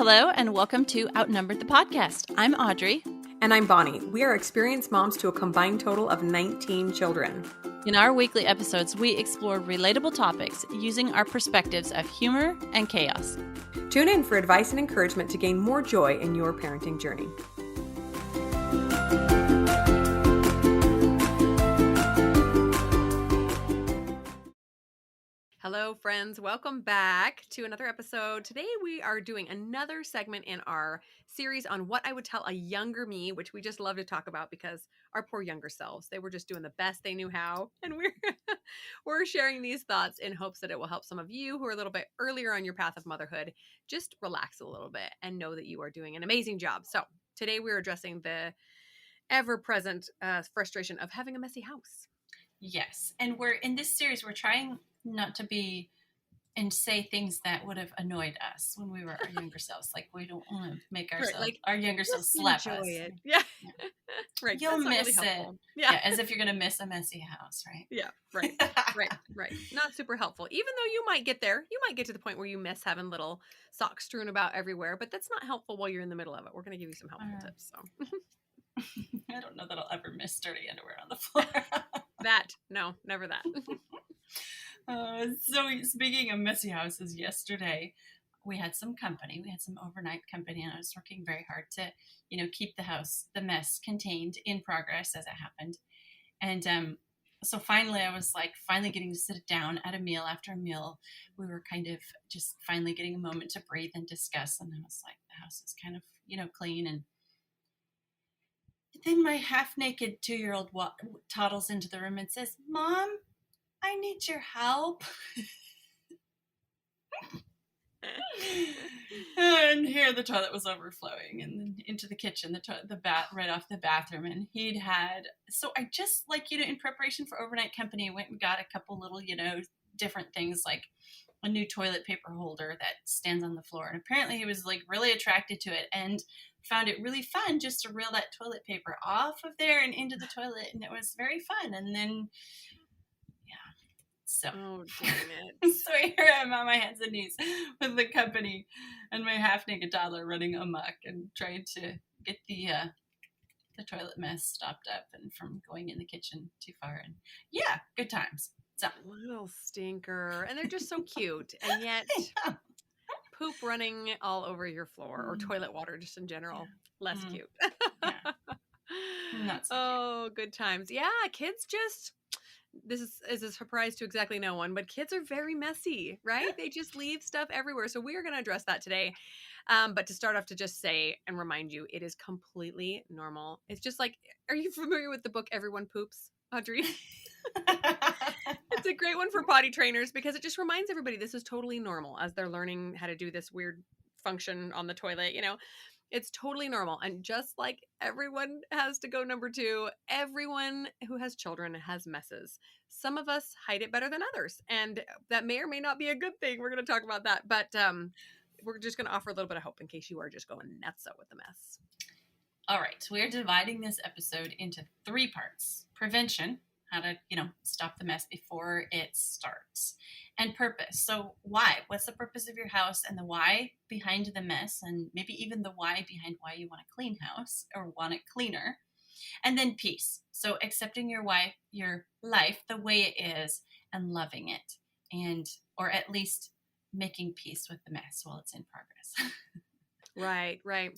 Hello, and welcome to Outnumbered the Podcast. I'm Audrey. And I'm Bonnie. We are experienced moms to a combined total of 19 children. In our weekly episodes, we explore relatable topics using our perspectives of humor and chaos. Tune in for advice and encouragement to gain more joy in your parenting journey. Hello, friends. Welcome back to another episode. Today, we are doing another segment in our series on what I would tell a younger me, which we just love to talk about because our poor younger selves, they were just doing the best they knew how. And we're sharing these thoughts in hopes that it will help some of you who are a little bit earlier on your path of motherhood just relax a little bit and know that you are doing an amazing job. So today, we're addressing the ever-present frustration of having a messy house. Yes. And we're in this series, we're trying not to be and say things that would have annoyed us when we were our younger selves. Like, we don't want to make ourselves, like, our younger selves slap us. It. Yeah. Right. You'll miss really it. Yeah. As if you're going to miss a messy house, right? Yeah. Right. Right. Not super helpful. Even though you might get there, you might get to the point where you miss having little socks strewn about everywhere, but that's not helpful while you're in the middle of it. We're going to give you some helpful tips. So I don't know that I'll ever miss dirty underwear on the floor. No, never that. So speaking of messy houses, yesterday we had some company. We had some overnight company, and I was working very hard to, keep the mess contained in progress as it happened. And so finally, I was finally getting to sit down at a meal after a meal. We were kind of just finally getting a moment to breathe and discuss. And I was like, the house is kind of, clean. And then my half-naked 2-year-old toddles into the room and says, "Mom, I need your help." And here the toilet was overflowing, and then into the kitchen, right off the bathroom. And so I just in preparation for overnight company, went and got a couple little, different things, like a new toilet paper holder that stands on the floor. And apparently he was really attracted to it and found it really fun just to reel that toilet paper off of there and into the toilet. And it was very fun. And then, so, oh, dang it. So here I'm on my hands and knees with the company and my half-naked toddler running amok and trying to get the toilet mess stopped up and from going in the kitchen too far. And good times. So, little stinker. And they're just so cute. And yet poop running all over your floor, or toilet water just in general. Less cute. Not so cute. Good times. Yeah, kids just... This is a surprise to exactly no one, but kids are very messy, right? They just leave stuff everywhere. So we are going to address that today. But to start off, to just say and remind you, it is completely normal. It's just are you familiar with the book Everyone Poops, Audrey? It's a great one for potty trainers because it just reminds everybody this is totally normal as they're learning how to do this weird function on the toilet, It's totally normal. And just like everyone has to go number 2, everyone who has children has messes. Some of us hide it better than others. And that may or may not be a good thing. We're going to talk about that. But we're just going to offer a little bit of hope in case you are just going nuts with the mess. All right. We're dividing this episode into 3 parts. Prevention, how to, stop the mess before it starts. And purpose. So why? What's the purpose of your house, and the why behind the mess, and maybe even the why behind why you want a clean house or want it cleaner. And then peace. So accepting your life the way it is and loving it, or at least making peace with the mess while it's in progress. Right.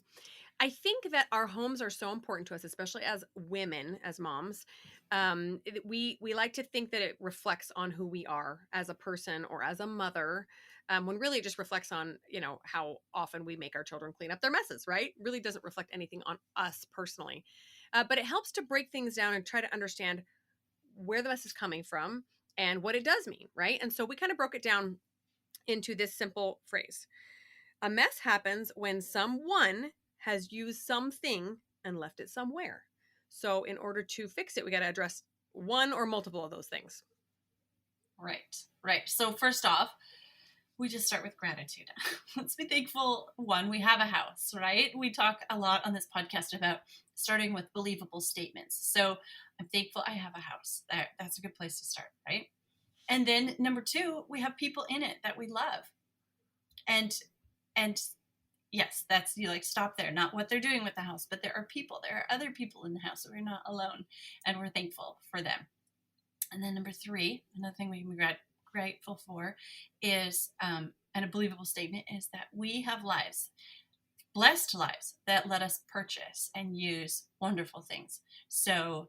I think that our homes are so important to us, especially as women, as moms. We like to think that it reflects on who we are as a person or as a mother, when really it just reflects on, how often we make our children clean up their messes, right? It really doesn't reflect anything on us personally. But it helps to break things down and try to understand where the mess is coming from and what it does mean, right? And so we kind of broke it down into this simple phrase. A mess happens when someone has used something and left it somewhere. So in order to fix it, we got to address one or multiple of those things. Right. So first off, we just start with gratitude. Let's be thankful. One, we have a house, right? We talk a lot on this podcast about starting with believable statements. So I'm thankful I have a house. That's a good place to start, right? And then number 2, we have people in it that we love. And yes, that's you like stop there, not what they're doing with the house, but there are people, there are other people in the house, so we're not alone, and we're thankful for them. And then number three, another thing we can be grateful for is, and a believable statement is that we have lives, blessed lives that let us purchase and use wonderful things. So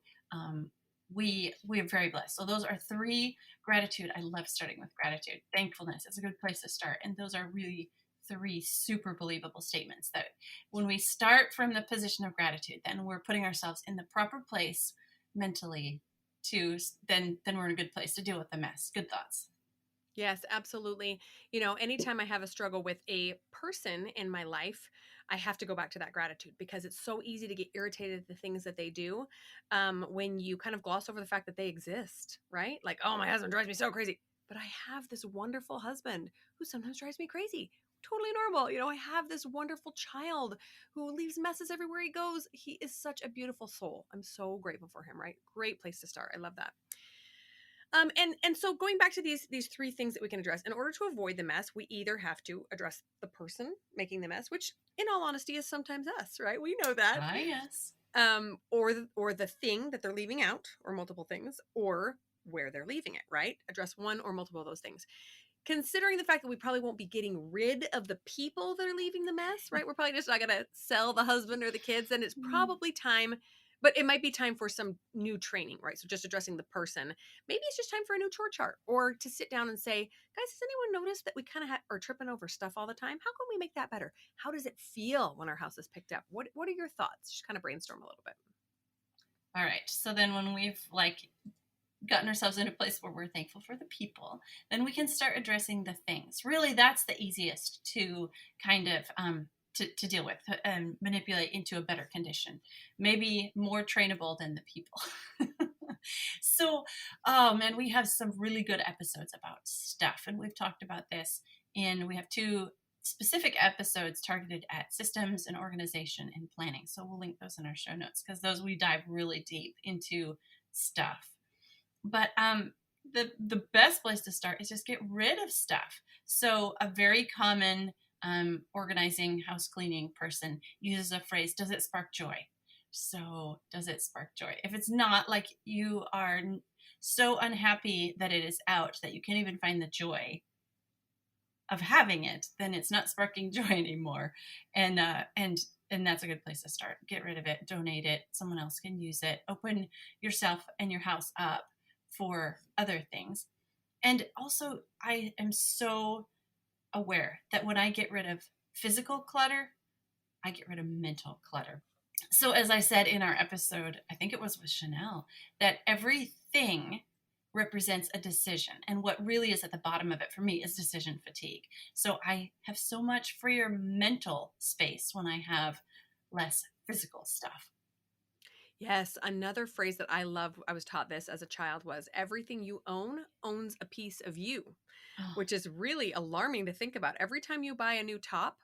we are very blessed. So those are three. Gratitude. I love starting with gratitude. Thankfulness is a good place to start, and those are really three super believable statements that when we start from the position of gratitude, then we're putting ourselves in the proper place mentally to then we're in a good place to deal with the mess. Good thoughts. Yes, absolutely. Anytime I have a struggle with a person in my life, I have to go back to that gratitude because it's so easy to get irritated at the things that they do when you kind of gloss over the fact that they exist, right? Like, oh, my husband drives me so crazy. But I have this wonderful husband who sometimes drives me crazy. Totally normal. I have this wonderful child who leaves messes everywhere he goes. He is such a beautiful soul. I'm so grateful for him, right? Great place to start. I love that. And so going back to these three things that we can address, in order to avoid the mess, we either have to address the person making the mess, which in all honesty is sometimes us, right? We know that. Ah, yes. Or the thing that they're leaving out, or multiple things, or where they're leaving it, right? Address one or multiple of those things. Considering the fact that we probably won't be getting rid of the people that are leaving the mess, right? We're probably just not going to sell the husband or the kids, and it's probably time, but it might be time for some new training, right? So just addressing the person. Maybe it's just time for a new chore chart, or to sit down and say, guys, has anyone noticed that we kind of are tripping over stuff all the time? How can we make that better? How does it feel when our house is picked up? What are your thoughts? Just kind of brainstorm a little bit. All right. So then when we've gotten ourselves in a place where we're thankful for the people, then we can start addressing the things. Really, that's the easiest to kind of to deal with and manipulate into a better condition. Maybe more trainable than the people. So, oh man, we have some really good episodes about stuff, and we've talked about this. And we have two specific episodes targeted at systems and organization and planning. So we'll link those in our show notes because those we dive really deep into stuff. But the best place to start is just get rid of stuff. So a very common organizing, house cleaning person uses a phrase, does it spark joy? So does it spark joy? If it's not, like you are so unhappy that it is out that you can't even find the joy of having it, then it's not sparking joy anymore. And that's a good place to start. Get rid of it, donate it, someone else can use it, open yourself and your house up for other things. And also, I am so aware that when I get rid of physical clutter, I get rid of mental clutter. So, as I said in our episode, I think it was with Chanel, that everything represents a decision. And what really is at the bottom of it for me is decision fatigue. So, I have so much freer mental space when I have less physical stuff. Yes, another phrase that I love, I was taught this as a child, was everything you own owns a piece of you, Oh, which is really alarming to think about. Every time you buy a new top,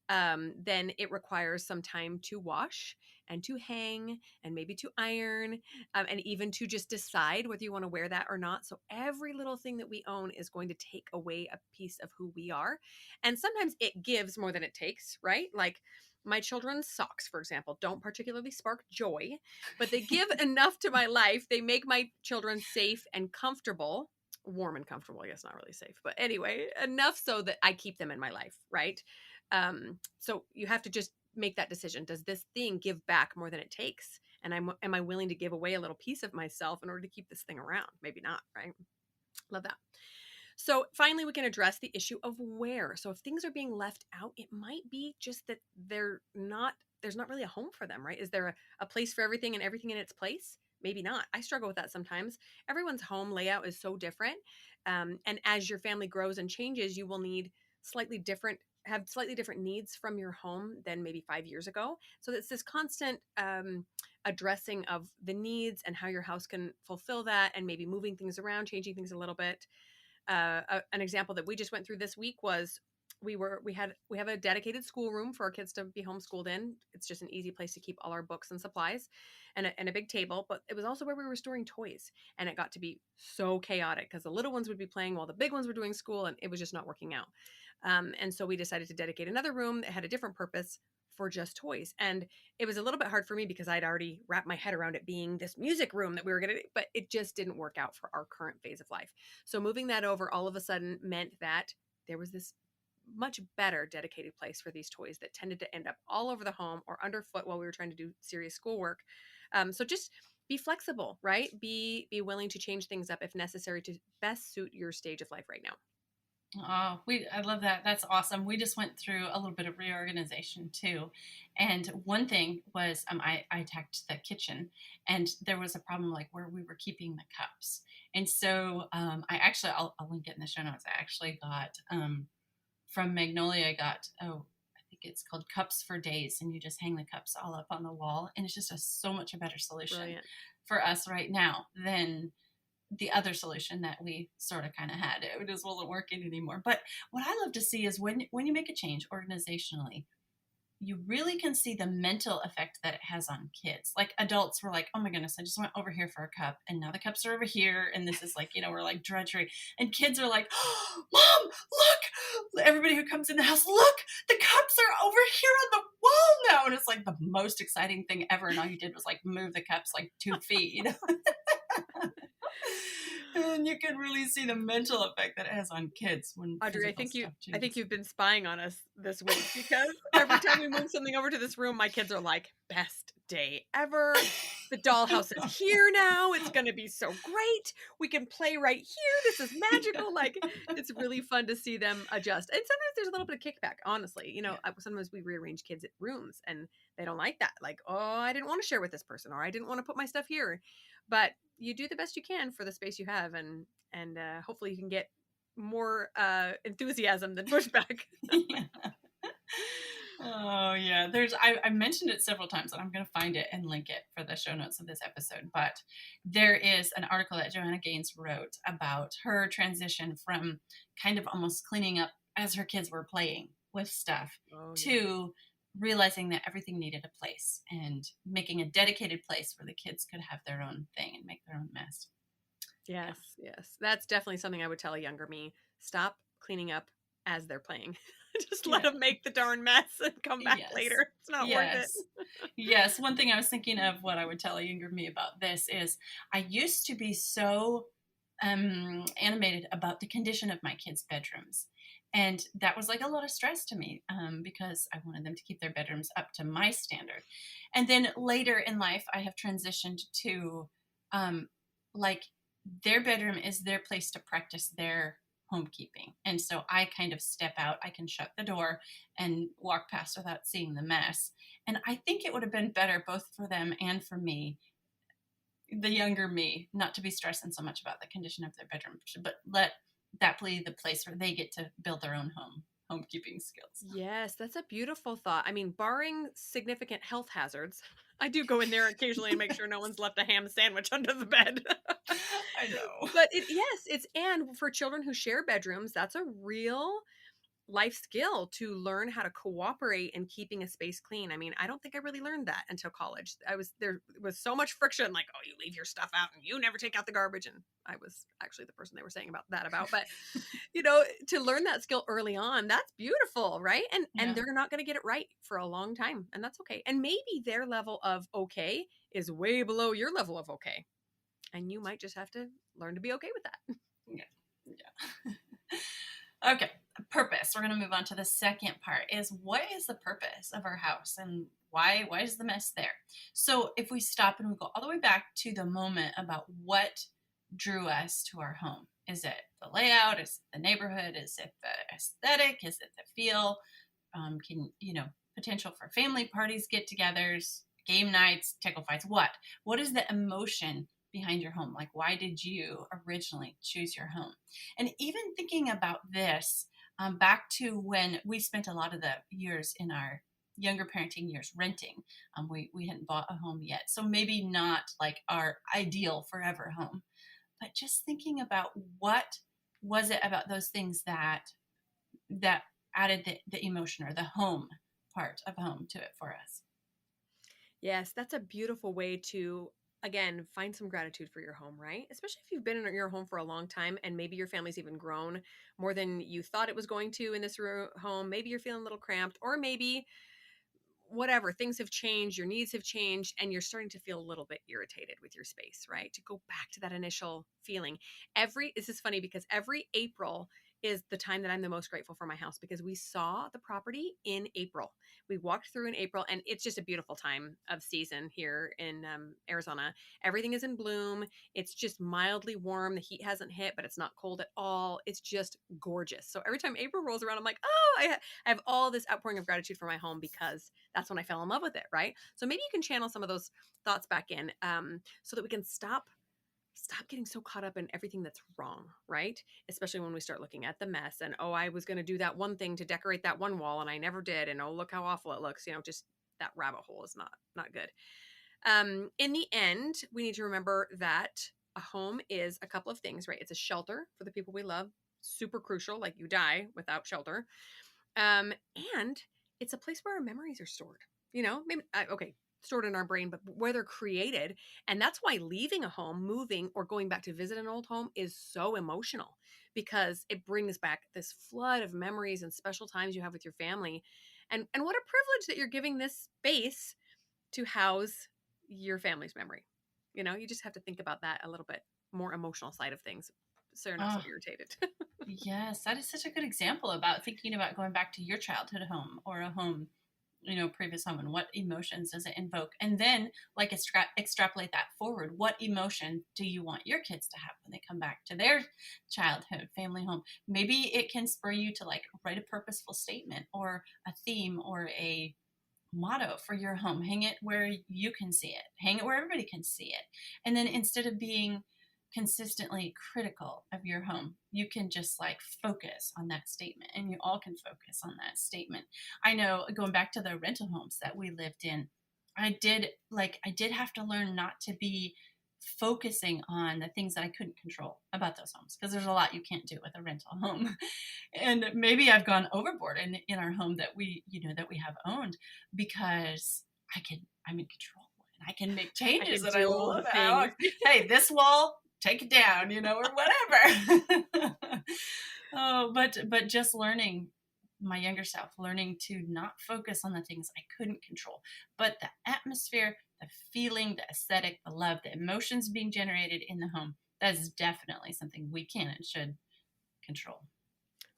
then it requires some time to wash and to hang and maybe to iron and even to just decide whether you want to wear that or not. So every little thing that we own is going to take away a piece of who we are. And sometimes it gives more than it takes, right? Like my children's socks, for example, don't particularly spark joy, but they give enough to my life. They make my children safe and comfortable. Warm and comfortable, I guess not really safe, but anyway, enough so that I keep them in my life, right? So you have to just make that decision. Does this thing give back more than it takes? And am I willing to give away a little piece of myself in order to keep this thing around? Maybe not, right? Love that. So finally, we can address the issue of where. So if things are being left out, it might be just that there's not really a home for them, right? Is there a place for everything and everything in its place? Maybe not. I struggle with that sometimes. Everyone's home layout is so different. And as your family grows and changes, you will need slightly different have slightly different needs from your home than maybe 5 years ago. So it's this constant addressing of the needs and how your house can fulfill that, and maybe moving things around, changing things a little bit. An example that we just went through this week was we have a dedicated schoolroom for our kids to be homeschooled in. It's just an easy place to keep all our books and supplies, and a big table. But it was also where we were storing toys, and it got to be so chaotic because the little ones would be playing while the big ones were doing school, and it was just not working out. And so we decided to dedicate another room that had a different purpose for just toys. And it was a little bit hard for me because I'd already wrapped my head around it being this music room that we were going to do, but it just didn't work out for our current phase of life. So moving that over all of a sudden meant that there was this much better dedicated place for these toys that tended to end up all over the home or underfoot while we were trying to do serious schoolwork. So just be flexible, right? Be willing to change things up if necessary to best suit your stage of life right now. Oh, I love that. That's awesome. We just went through a little bit of reorganization too. And one thing was I attacked the kitchen, and there was a problem like where we were keeping the cups. And so I'll link it in the show notes. I actually got from Magnolia, I got, I think it's called Cups for Days, and you just hang the cups all up on the wall. And it's just so much a better solution Brilliant. for us right now than the other solution that we sort of kind of had. It just wasn't working anymore. But what I love to see is when you make a change organizationally, you really can see the mental effect that it has on kids. Like adults were like, oh my goodness, I just went over here for a cup and now the cups are over here. And this is like, we're like drudgery. And kids are like, oh, Mom, look, everybody who comes in the house, look, the cups are over here on the wall now. And it's like the most exciting thing ever. And all you did was like move the cups like 2 feet, And you can really see the mental effect that it has on kids when Audrey, physical stuff I think changes. you've been spying on us this week because every time we move something over to this room, my kids are like, best day ever. The dollhouse is here now. It's going to be so great. We can play right here. This is magical. Like, it's really fun to see them adjust. And sometimes there's a little bit of kickback, honestly. Yeah. Sometimes we rearrange kids' rooms and they don't like that. Like, oh, I didn't want to share with this person, or I didn't want to put my stuff here. But you do the best you can for the space you have, and hopefully you can get more enthusiasm than pushback. Yeah. Oh yeah, I mentioned it several times, and I'm going to find it and link it for the show notes of this episode. But there is an article that Joanna Gaines wrote about her transition from kind of almost cleaning up as her kids were playing with stuff to realizing that everything needed a place and making a dedicated place where the kids could have their own thing and make their own mess. Yes, yes. That's definitely something I would tell a younger me. Stop cleaning up as they're playing. Just let them make the darn mess and come back later. It's not worth it. Yes. One thing I was thinking of what I would tell a younger me about this is I used to be so animated about the condition of my kids' bedrooms. And that was like a lot of stress to me because I wanted them to keep their bedrooms up to my standard. And then later in life, I have transitioned to like their bedroom is their place to practice their homekeeping. And so I kind of step out, I can shut the door and walk past without seeing the mess. And I think it would have been better both for them and for me, the younger me, not to be stressing so much about the condition of their bedroom, but let that be the place where they get to build their own homekeeping skills. Yes, that's a beautiful thought. I mean, barring significant health hazards, I do go in there occasionally and make sure no one's left a ham sandwich under the bed. I know. But and for children who share bedrooms, that's a real life skill to learn how to cooperate in keeping a space clean. I mean, I don't think I really learned that until college. There was so much friction, like, oh, you leave your stuff out and you never take out the garbage. And I was actually the person they were saying about, but to learn that skill early on, that's beautiful, right? And they're not going to get it right for a long time, and that's okay. And maybe their level of okay is way below your level of okay. And you might just have to learn to be okay with that. Yeah. Okay, purpose. We're going to move on to the second part is what is the purpose of our house and why is the mess there? So if we stop and we go all the way back to the moment about what drew us to our home, is it the layout? Is it the neighborhood? Is it the aesthetic? Is it the feel? Potential for family parties, get-togethers, game nights, tickle fights? What is the emotion behind your home? Like, why did you originally choose your home? And even thinking about this, back to when we spent a lot of the years in our younger parenting years renting. We hadn't bought a home yet, so maybe not like our ideal forever home, but just thinking about what was it about those things that added the emotion or the home part of home to it for us. Yes, that's a beautiful way to again, find some gratitude for your home, right? Especially if you've been in your home for a long time and maybe your family's even grown more than you thought it was going to in this home. Maybe you're feeling a little cramped, or maybe whatever, things have changed, your needs have changed, and you're starting to feel a little bit irritated with your space, right? To go back to that initial feeling. This is funny because every April is the time that I'm the most grateful for my house, because we saw the property in April. We walked through in April, and it's just a beautiful time of season here in Arizona. Everything is in bloom. It's just mildly warm. The heat hasn't hit, but it's not cold at all. It's just gorgeous. So every time April rolls around, I'm like, oh, I have all this outpouring of gratitude for my home, because that's when I fell in love with it, right? So maybe you can channel some of those thoughts back in, so that we can stop getting so caught up in everything that's wrong, right? Especially when we start looking at the mess and, oh, I was going to do that one thing to decorate that one wall and I never did, and oh, look how awful it looks. Just that rabbit hole is not good. In the end, we need to remember that a home is a couple of things, right? It's a shelter for the people we love, super crucial, like you die without shelter. And it's a place where our memories are stored. Maybe okay, stored in our brain, but where they're created. And that's why leaving a home, moving, or going back to visit an old home is so emotional, because it brings back this flood of memories and special times you have with your family. And what a privilege that you're giving this space to house your family's memory. You just have to think about that a little bit more emotional side of things, so you're not so Oh, irritated. yes, that is such a good example about thinking about going back to your childhood home or a home, previous home, and what emotions does it invoke? And then, like, extrapolate that forward. What emotion do you want your kids to have when they come back to their childhood family home? Maybe it can spur you to, like, write a purposeful statement or a theme or a motto for your home. Hang it where you can see it, hang it where everybody can see it. And then, instead of being consistently critical of your home, you can just, like, focus on that statement, and you all can focus on that statement. I know, going back to the rental homes that we lived in, I did have to learn not to be focusing on the things that I couldn't control about those homes, because there's a lot you can't do with a rental home. And maybe I've gone overboard in our home that we have owned, because I'm in control and I can make I changes, can and I do all love the it. things. Hey, this wall, take it down, or whatever. Oh, but just learning, my younger self learning to not focus on the things I couldn't control, but the atmosphere, the feeling, the aesthetic, the love, the emotions being generated in the home. That is definitely something we can and should control.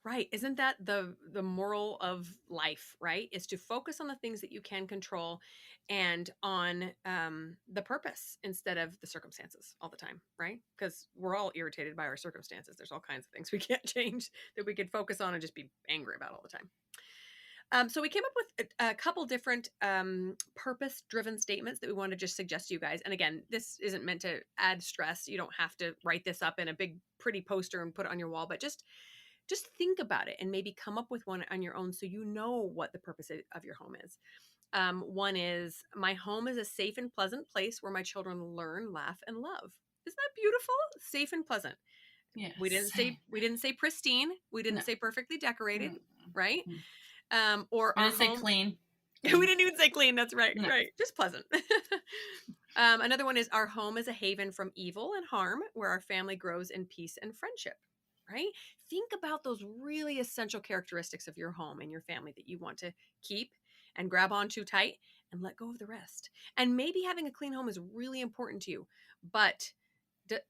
Right. Isn't that the moral of life, right? Is to focus on the things that you can control, and on the purpose instead of the circumstances all the time, right? Because we're all irritated by our circumstances. There's all kinds of things we can't change that we could focus on and just be angry about all the time. So we came up with a couple different purpose-driven statements that we want to just suggest to you guys. And again, this isn't meant to add stress. You don't have to write this up in a big, pretty poster and put it on your wall, but just think about it and maybe come up with one on your own, so you know what the purpose of your home is. One is, my home is a safe and pleasant place where my children learn, laugh, and love. Isn't that beautiful? Safe and pleasant. We didn't Yes. say we didn't say pristine. We No. didn't say perfectly decorated, Mm-mm. right? Or We our didn't say home. clean. We Clean. didn't even say clean. That's right. No. Right. Just pleasant. Another one is, our home is a haven from evil and harm, where our family grows in peace and friendship. Right? Think about those really essential characteristics of your home and your family that you want to keep and grab onto tight, and let go of the rest. And maybe having a clean home is really important to you, but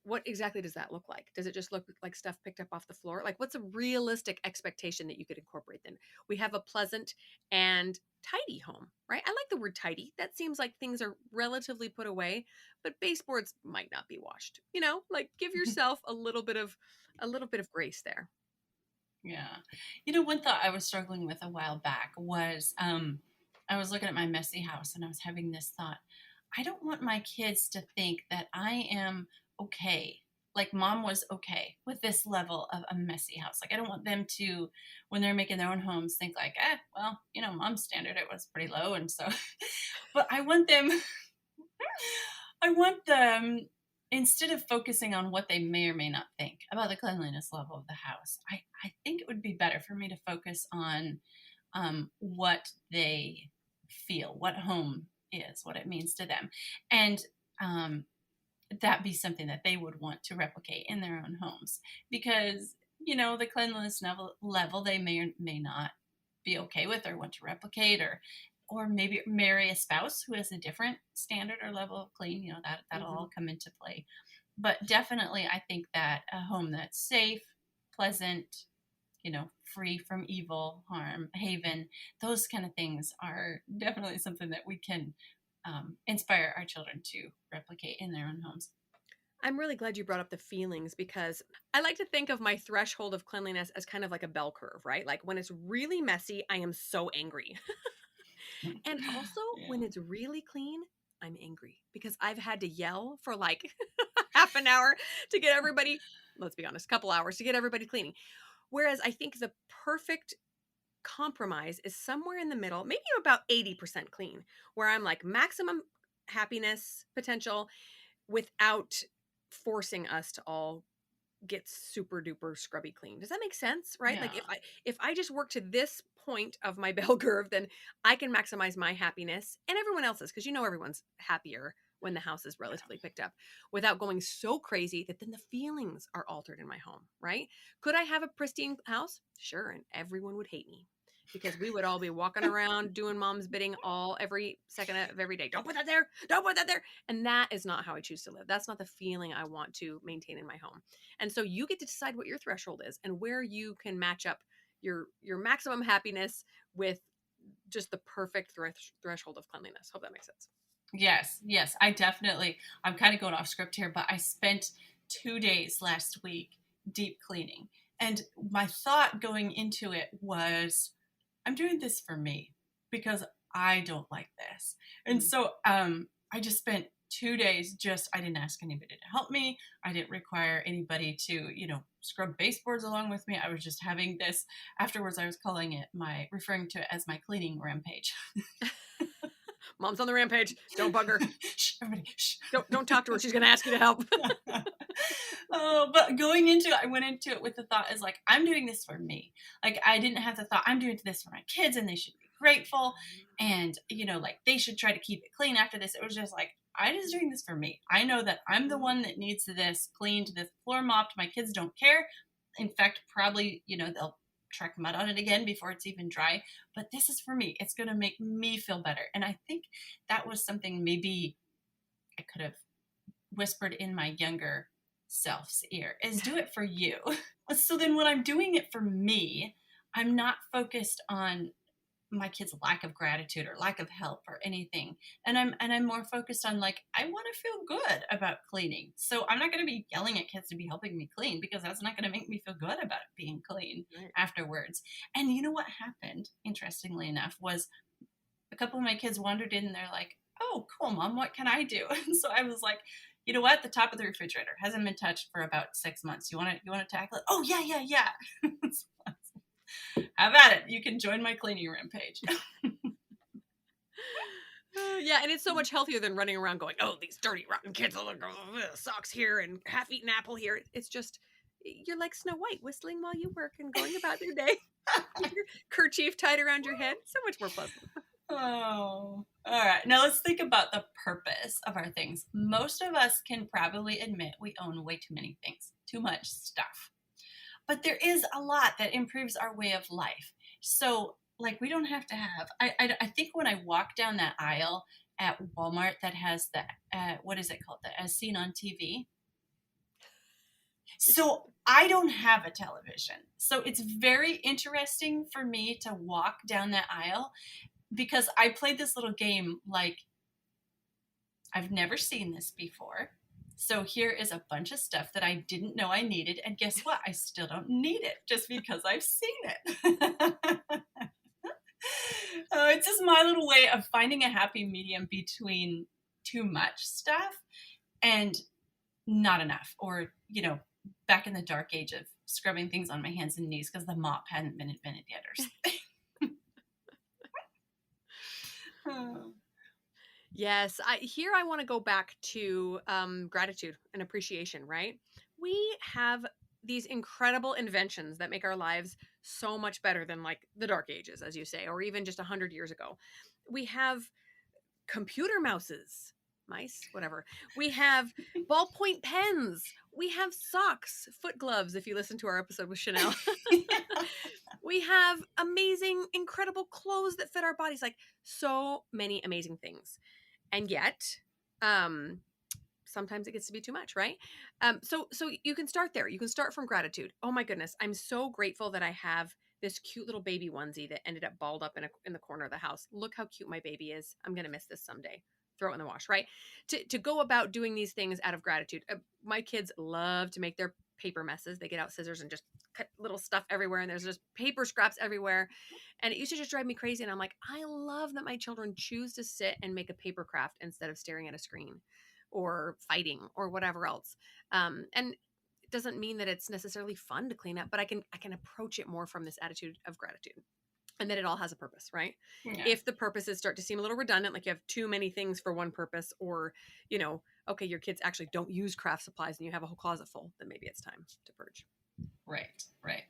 what exactly does that look like? Does it just look like stuff picked up off the floor? Like, what's a realistic expectation that you could incorporate then? We have a pleasant and tidy home, right? I like the word tidy. That seems like things are relatively put away, but baseboards might not be washed. Like, give yourself a little bit of grace there. Yeah. One thought I was struggling with a while back was, I was looking at my messy house, and I was having this thought. I don't want my kids to think that I am okay. Like, mom was okay with this level of a messy house. Like, I don't want them to, when they're making their own homes, think like, well, mom's standard, it was pretty low. And so, but I want them, instead of focusing on what they may or may not think about the cleanliness level of the house, I think it would be better for me to focus on, what they feel, what home is, what it means to them. And that be something that they would want to replicate in their own homes, because the cleanliness level they may or may not be okay with or want to replicate, or maybe marry a spouse who has a different standard or level of clean. That'll all come into play. But definitely, I think that a home that's safe, pleasant, free from evil, harm, haven, those kind of things are definitely something that we can inspire our children to replicate in their own homes. I'm really glad you brought up the feelings, because I like to think of my threshold of cleanliness as kind of like a bell curve, right? Like when it's really messy, I am so angry. And also when Yeah. it's really clean, I'm angry because I've had to yell for like half an hour to get everybody, let's be honest, a couple hours to get everybody cleaning. Whereas I think the perfect compromise is somewhere in the middle, maybe about 80% clean, where I'm like maximum happiness potential without forcing us to all get super duper scrubby clean. Does that make sense? Right? Like Yeah. if I just work to this point of my bell curve, then I can maximize my happiness and everyone else's, because everyone's happier when the house is relatively picked up, without going so crazy that then the feelings are altered in my home, right? Could I have a pristine house? Sure, and everyone would hate me because we would all be walking around doing mom's bidding every second of every day. Don't put that there. Don't put that there. And that is not how I choose to live. That's not the feeling I want to maintain in my home. And so you get to decide what your threshold is and where you can match up your maximum happiness with just the perfect threshold of cleanliness. Hope that makes sense. Yes, I'm kind of going off script here, but I spent 2 days last week deep cleaning. And my thought going into it was, I'm doing this for me because I don't like this. And so I just spent 2 days I didn't ask anybody to help me. I didn't require anybody to, scrub baseboards along with me. I was just having this, afterwards I was referring to it as my cleaning rampage. Mom's on the rampage. Don't bug her. Shh, everybody, shh. Don't talk to her. She's going to ask you to help. Oh, but I went into it with the thought is like, I'm doing this for me. Like, I didn't have the thought, I'm doing this for my kids and they should be grateful. And, like they should try to keep it clean after this. It was just like, I'm just doing this for me. I know that I'm the one that needs this cleaned, this floor mopped. My kids don't care. In fact, probably, they'll track mud on it again before it's even dry. But this is for me. It's going to make me feel better. And I think that was something maybe I could have whispered in my younger self's ear, is do it for you. So then when I'm doing it for me, I'm not focused on my kids' lack of gratitude or lack of help or anything. And I'm more focused on like, I want to feel good about cleaning. So I'm not going to be yelling at kids to be helping me clean, because that's not going to make me feel good about being clean afterwards. And you know what happened, interestingly enough, was a couple of my kids wandered in and they're like, oh, cool, Mom, what can I do? And so I was like, you know what? The top of the refrigerator hasn't been touched for about 6 months. You want to tackle it? Oh, yeah. Have at it. You can join my cleaning rampage. Yeah, and it's so much healthier than running around going, oh, these dirty, rotten kids, socks here and half-eaten apple here. It's just, you're like Snow White whistling while you work and going about your day. Your kerchief tied around your head. So much more pleasant. Oh, all right. Now let's think about the purpose of our things. Most of us can probably admit we own way too many things, too much stuff. But there is a lot that improves our way of life. So, like, we don't have to have. I think when I walk down that aisle at Walmart that has the what is it called? The As Seen on TV. So I don't have a television. So it's very interesting for me to walk down that aisle, because I played this little game like, I've never seen this before. So here is a bunch of stuff that I didn't know I needed. And guess what? I still don't need it just because I've seen it. It's just my little way of finding a happy medium between too much stuff and not enough. Or, back in the dark age of scrubbing things on my hands and knees because the mop hadn't been invented yet or something. Yes, I want to go back to gratitude and appreciation, right? We have these incredible inventions that make our lives so much better than like the dark ages, as you say, or even just 100 years ago. We have computer mouses mice, whatever. We have ballpoint pens. We have socks, foot gloves, if you listen to our episode with Chanel. We have amazing, incredible clothes that fit our bodies, like so many amazing things. And yet, um, sometimes it gets to be too much, right? So you can start there. You can start from gratitude. Oh my goodness, I'm so grateful that I have this cute little baby onesie that ended up balled up in the corner of the house. Look how cute my baby is. I'm gonna miss this someday. Throw it in the wash, right? To go about doing these things out of gratitude. My kids love to make their paper messes. They get out scissors and just cut little stuff everywhere, and there's just paper scraps everywhere. And it used to just drive me crazy. And I'm like, I love that my children choose to sit and make a paper craft instead of staring at a screen or fighting or whatever else. And it doesn't mean that it's necessarily fun to clean up, but I can approach it more from this attitude of gratitude, and that it all has a purpose, right? Yeah. If the purposes start to seem a little redundant, like you have too many things for one purpose, or okay, your kids actually don't use craft supplies and you have a whole closet full, then maybe it's time to purge. Right, right.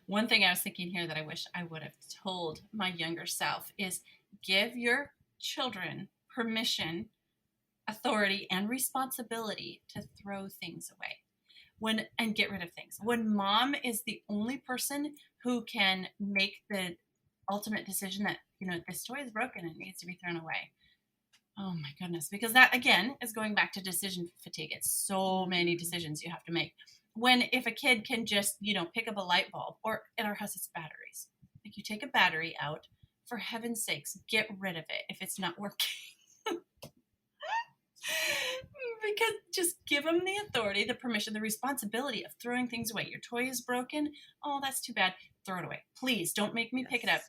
One thing I was thinking here that I wish I would have told my younger self is give your children permission, authority, and responsibility to throw things away and get rid of things. When mom is the only person who can make the ultimate decision that, this toy is broken and needs to be thrown away. Oh my goodness. Because that, again, is going back to decision fatigue. It's so many decisions you have to make. If a kid can just, pick up a light bulb, or in our house, it's batteries. Like, you take a battery out, for heaven's sakes, get rid of it if it's not working. Because just give them the authority, the permission, the responsibility of throwing things away. Your toy is broken. Oh, that's too bad. Throw it away. Please don't make me pick it up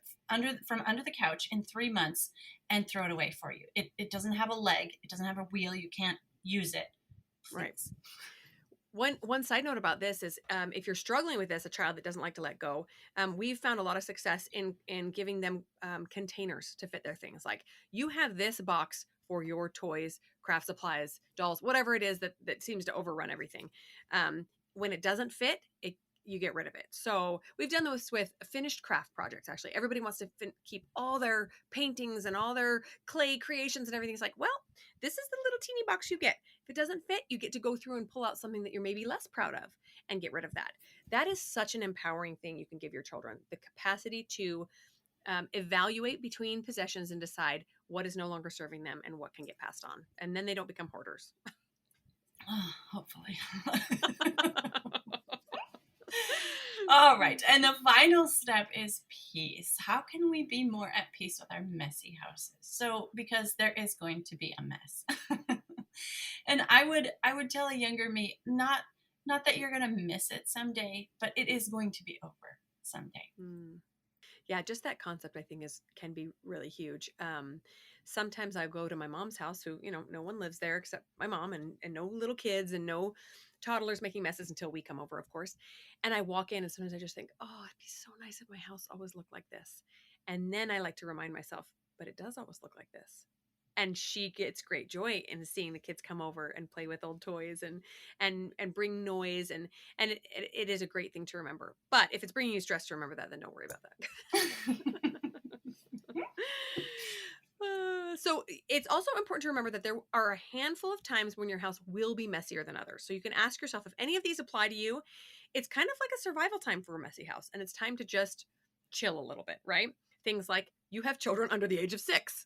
from under the couch in 3 months and throw it away for you. It doesn't have a leg. It doesn't have a wheel. You can't use it. Please. Right. One side note about this is, if you're struggling with this, a child that doesn't like to let go, we've found a lot of success in giving them containers to fit their things. Like, you have this box for your toys, craft supplies, dolls, whatever it is that seems to overrun everything. When it doesn't fit, you get rid of it. So we've done those with finished craft projects. Actually, everybody wants to keep all their paintings and all their clay creations and everything. It's like, well, this is the little teeny box you get. If it doesn't fit, you get to go through and pull out something that you're maybe less proud of and get rid of that. That is such an empowering thing you can give your children, the capacity to evaluate between possessions and decide what is no longer serving them and what can get passed on. And then they don't become hoarders. Oh, hopefully. All right. And the final step is peace. How can we be more at peace with our messy houses? So, because there is going to be a mess. And I would tell a younger me, not that you're going to miss it someday, but it is going to be over someday. Yeah, just that concept, I think, can be really huge. Sometimes I go to my mom's house, who, no one lives there except my mom, and no little kids and no toddlers making messes until we come over, of course. And I walk in, and sometimes I just think, oh, it'd be so nice if my house always looked like this. And then I like to remind myself, but it does always look like this. And she gets great joy in seeing the kids come over and play with old toys and bring noise, and it is a great thing to remember. But if it's bringing you stress to remember that, then don't worry about that. So it's also important to remember that there are a handful of times when your house will be messier than others. So you can ask yourself if any of these apply to you. It's kind of like a survival time for a messy house, and it's time to just chill a little bit, right? Things like, you have children under the age of 6.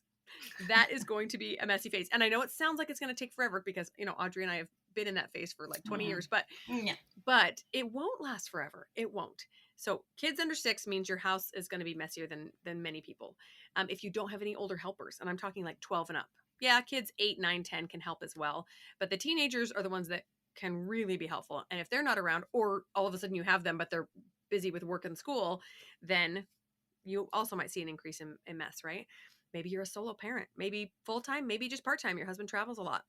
That is going to be a messy phase. And I know it sounds like it's going to take forever because, Audrey and I have been in that phase for like 20 years, but it won't last forever. It won't. So kids under 6 means your house is going to be messier than many people. If you don't have any older helpers, and I'm talking like 12 and up. Yeah, kids 8, 9, 10 can help as well. But the teenagers are the ones that can really be helpful. And if they're not around, or all of a sudden you have them, but they're busy with work and school, then you also might see an increase in mess, right? Maybe you're a solo parent, maybe full-time, maybe just part-time. Your husband travels a lot.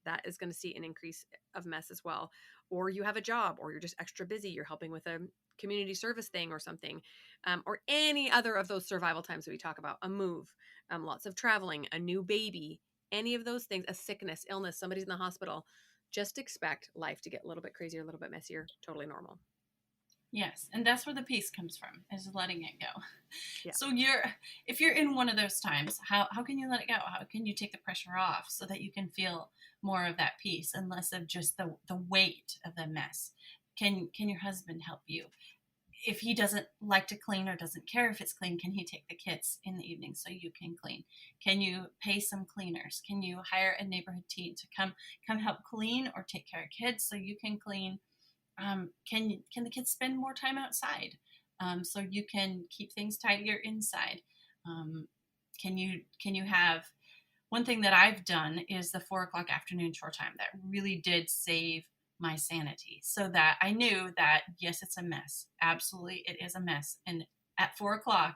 That is going to see an increase of mess as well. Or you have a job, or you're just extra busy. You're helping with a community service thing or something, or any other of those survival times that we talk about, a move, lots of traveling, a new baby, any of those things, a sickness, illness, somebody's in the hospital. Just expect life to get a little bit crazier, a little bit messier, totally normal. Yes, and that's where the peace comes from, is letting it go. Yeah. So if you're in one of those times, how can you let it go? How can you take the pressure off so that you can feel more of that peace and less of just the weight of the mess? Can your husband help you? If he doesn't like to clean or doesn't care if it's clean, can he take the kids in the evening so you can clean? Can you pay some cleaners? Can you hire a neighborhood team to come help clean or take care of kids so you can clean? Can the kids spend more time outside so you can keep things tidier inside? Um, can you have one thing that I've done is the 4 o'clock afternoon chore time that really did save my sanity, so that I knew that yes, it's a mess. Absolutely, it is a mess. And at 4 o'clock,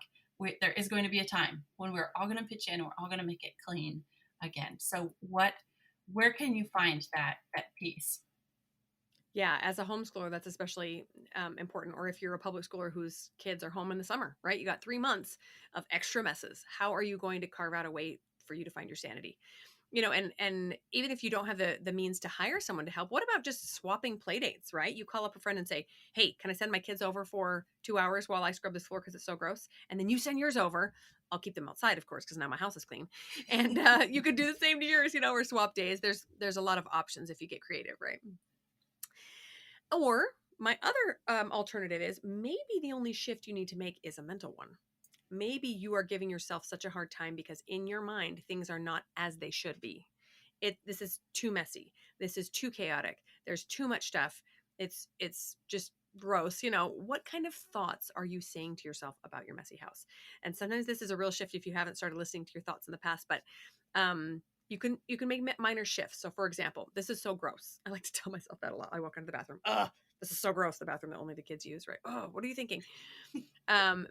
there is going to be a time when we're all going to pitch in. And we're all going to make it clean again. So where can you find that peace? Yeah, as a homeschooler, that's especially important. Or if you're a public schooler whose kids are home in the summer, right? You got 3 months of extra messes. How are you going to carve out a way for you to find your sanity? And even if you don't have the means to hire someone to help, what about just swapping play dates, right? You call up a friend and say, hey, can I send my kids over for 2 hours while I scrub this floor because it's so gross? And then you send yours over. I'll keep them outside, of course, because now my house is clean. And you could do the same to yours, or swap days. There's a lot of options if you get creative, right? Or my other alternative is maybe the only shift you need to make is a mental one. Maybe you are giving yourself such a hard time because in your mind things are not as they should be. This is too messy. This is too chaotic. There's too much stuff. It's just gross. What kind of thoughts are you saying to yourself about your messy house? And sometimes this is a real shift if you haven't started listening to your thoughts in the past, but you can make minor shifts. So for example, this is so gross. I like to tell myself that a lot. I walk into the bathroom. This is so gross. The bathroom that only the kids use, right? Oh, what are you thinking?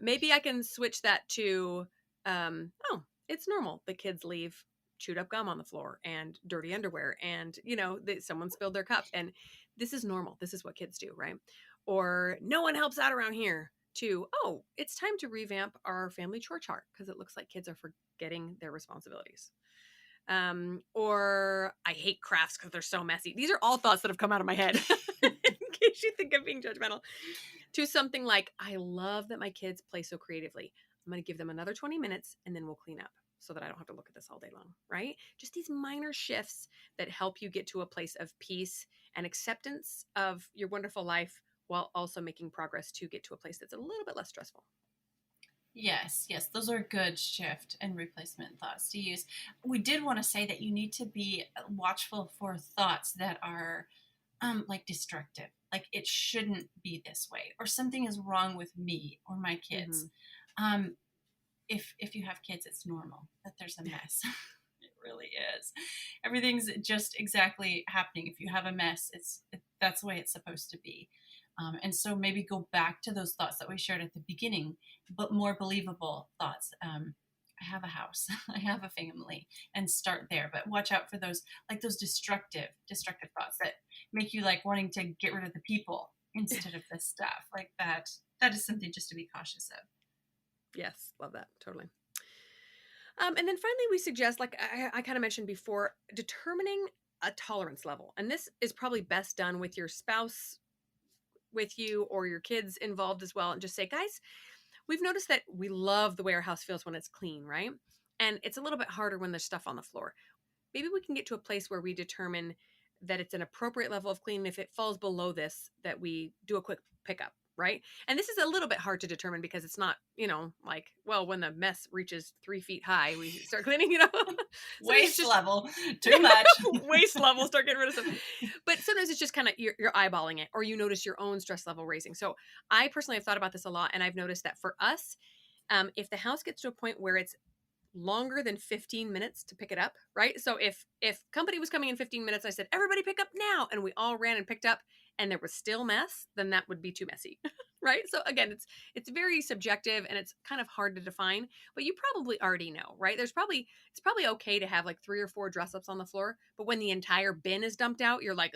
Maybe I can switch that to, oh, it's normal. The kids leave chewed up gum on the floor and dirty underwear, and someone spilled their cup, and this is normal. This is what kids do, right? Or no one helps out around here. To, oh, it's time to revamp our family chore chart because it looks like kids are forgetting their responsibilities. Or I hate crafts because they're so messy. These are all thoughts that have come out of my head in case you think I'm being judgmental. To something like, I love that my kids play so creatively. I'm going to give them another 20 minutes and then we'll clean up so that I don't have to look at this all day long, right? Just these minor shifts that help you get to a place of peace and acceptance of your wonderful life while also making progress to get to a place that's a little bit less stressful. Yes, yes, those are good shift and replacement thoughts to use. We did want to say that you need to be watchful for thoughts that are like destructive, like it shouldn't be this way, or something is wrong with me or my kids. Um, if you have kids, it's normal that there's a mess. It really is. Everything's just exactly happening. If you have a mess, that's the way it's supposed to be. And so maybe go back to those thoughts that we shared at the beginning, but more believable thoughts. I have a house, I have a family, and start there. But watch out for those, like those destructive thoughts that make you like wanting to get rid of the people instead of the stuff. Like that. That is something just to be cautious of. Yes, love that. Totally. And then finally, we suggest, like I kind of mentioned before, determining a tolerance level. And this is probably best done with your spouse with you or your kids involved as well. And just say, guys, we've noticed that we love the way our house feels when it's clean, right? And it's a little bit harder when there's stuff on the floor. Maybe we can get to a place where we determine that it's an appropriate level of clean. If it falls below this, that we do a quick pickup, right? And this is a little bit hard to determine because it's not, like, well, when the mess reaches 3 feet high, we start cleaning. Waste level, too much. Waste level, start getting rid of stuff. But sometimes it's just kind of you're eyeballing it, or you notice your own stress level raising. So I personally have thought about this a lot, and I've noticed that for us, if the house gets to a point where it's longer than 15 minutes to pick it up, right? So if company was coming in 15 minutes, I said, everybody pick up now. And we all ran and picked up and there was still mess, then that would be too messy, right? So again, it's very subjective and it's kind of hard to define, but you probably already know, right? It's probably okay to have like 3 or 4 dress ups on the floor, but when the entire bin is dumped out, you're like,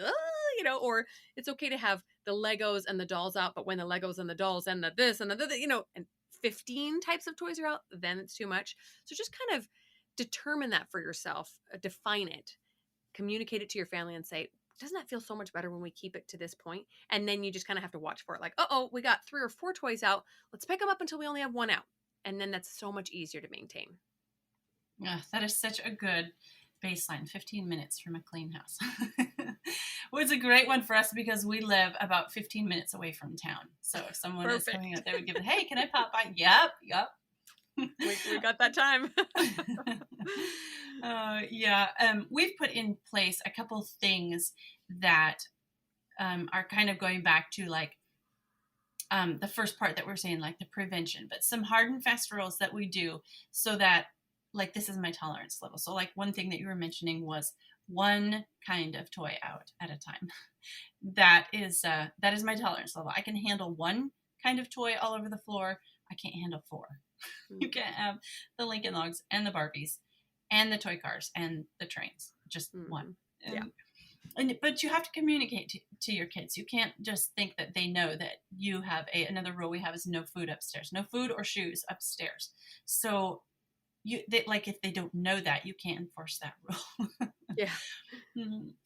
or it's okay to have the Legos and the dolls out, but when the Legos and the dolls and the this and the, and 15 types of toys are out, then it's too much. So just kind of determine that for yourself, define it, communicate it to your family and say, doesn't that feel so much better when we keep it to this point? And then you just kind of have to watch for it. Like, oh, we got 3 or 4 toys out. Let's pick them up until we only have 1 out. And then that's so much easier to maintain. Yeah, that is such a good baseline. 15 minutes from a clean house. Well, it's a great one for us because we live about 15 minutes away from town. So if someone is coming up, they would give it, hey, can I pop by? Yep. We got that time. We've put in place a couple things that are kind of going back to like the first part that we're saying, like the prevention, but some hard and fast rules that we do so that, like, this is my tolerance level. So like one thing that you were mentioning was 1 kind of toy out at a time. That is my tolerance level. I can handle 1 kind of toy all over the floor. I can't handle 4. You can't have the Lincoln Logs and the Barbies and the toy cars and the trains. Just 1. But you have to communicate to your kids. You can't just think that they know that you have another rule we have is no food upstairs, no food or shoes upstairs. So if they don't know that, you can't enforce that rule. Yeah.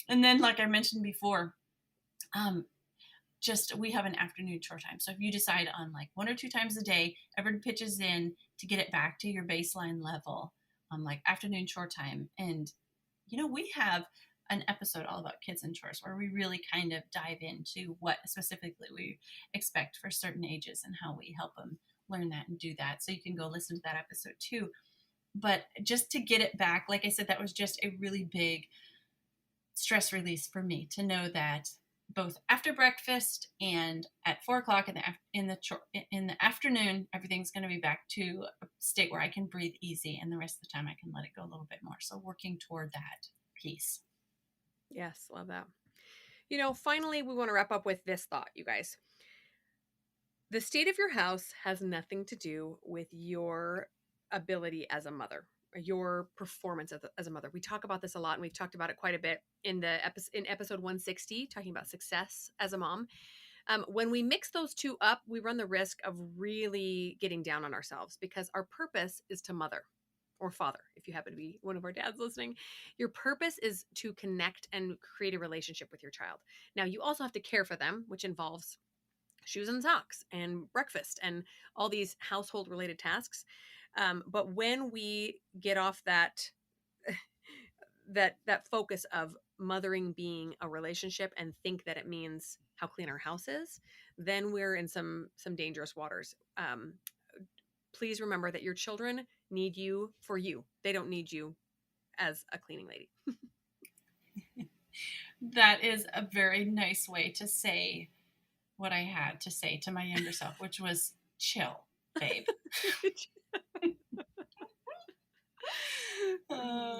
And then, like I mentioned before, we have an afternoon chore time. So if you decide on like 1 or 2 times a day, everyone pitches in to get it back to your baseline level, like afternoon chore time. And, we have an episode all about kids and chores where we really kind of dive into what specifically we expect for certain ages and how we help them learn that and do that. So you can go listen to that episode too. But just to get it back, like I said, that was just a really big stress release for me to know that both after breakfast and at 4 o'clock in the afternoon, everything's going to be back to a state where I can breathe easy, and the rest of the time I can let it go a little bit more. So working toward that piece. Yes, love that. Finally, we want to wrap up with this thought, you guys. The state of your house has nothing to do with your ability as a mother, your performance as a mother. We talk about this a lot, and we've talked about it quite a bit in episode 160, talking about success as a mom. When we mix those two up, we run the risk of really getting down on ourselves, because our purpose is to mother or father. If you happen to be one of our dads listening, your purpose is to connect and create a relationship with your child. Now, you also have to care for them, which involves shoes and socks and breakfast and all these household related tasks. But when we get off that focus of mothering being a relationship and think that it means how clean our house is, then we're in some dangerous waters. Please remember that your children need you for you. They don't need you as a cleaning lady. That is a very nice way to say what I had to say to my younger self, which was chill, babe.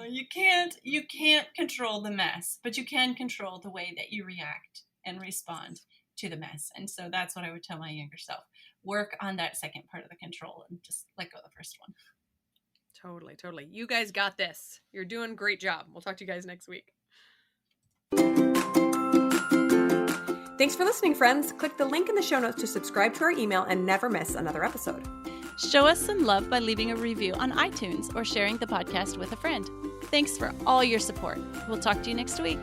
You can't control the mess, but you can control the way that you react and respond to the mess. And so that's what I would tell my younger self. Work on that second part of the control and just let go of the first one. Totally. You guys got this. You're doing a great job. We'll talk to you guys next week. Thanks for listening, friends. Click the link in the show notes to subscribe to our email and never miss another episode. Show us some love by leaving a review on iTunes or sharing the podcast with a friend. Thanks for all your support. We'll talk to you next week.